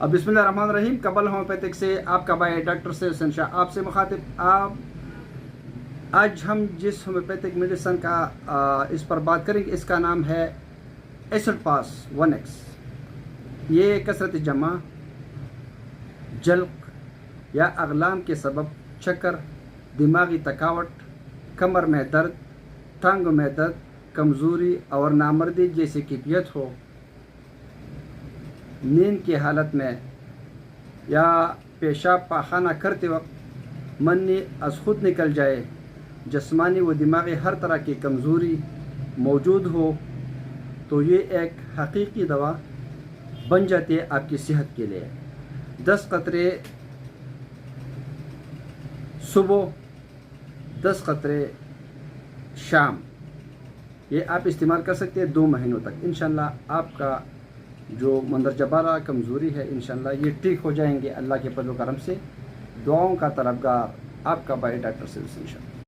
अब बिस्मिल्लाहिर्रहमानिर्रहीम कबल होम्योपैथिक से आपका भाई डॉक्टर सैयद हसन शाह आपसे मुखातिब। आप आज हम जिस होम्योपैथिक मेडिसन का इस पर बात करेंगे इसका नाम है एसिड पास 1X। ये कसरत जमा, जल्क या अगलाम के सबब चक्कर, दिमागी थकावट, कमर में दर्द, टांगों में दर्द, कमज़ोरी और नामर्दी जैसी कैफियत हो, नींद की हालत में या पेशाब पाखाना करते वक्त मन्नी अज खुद निकल जाए, जिस्मानी व दिमागी हर तरह की कमज़ोरी मौजूद हो, तो ये एक हकीकी दवा बन जाती है आपकी सेहत के लिए। 10 कतरे सुबह, 10 कतरे शाम, ये आप इस्तेमाल कर सकते हैं 2 महीनों तक। इंशाल्लाह आपका जो मंदरजबारा कमज़ोरी है इंशाल्लाह ये ठीक हो जाएंगे अल्लाह के फज़ल व करम से। दुआओं का तलबगार आपका भाई डॉक्टर सैयद हसन शाह।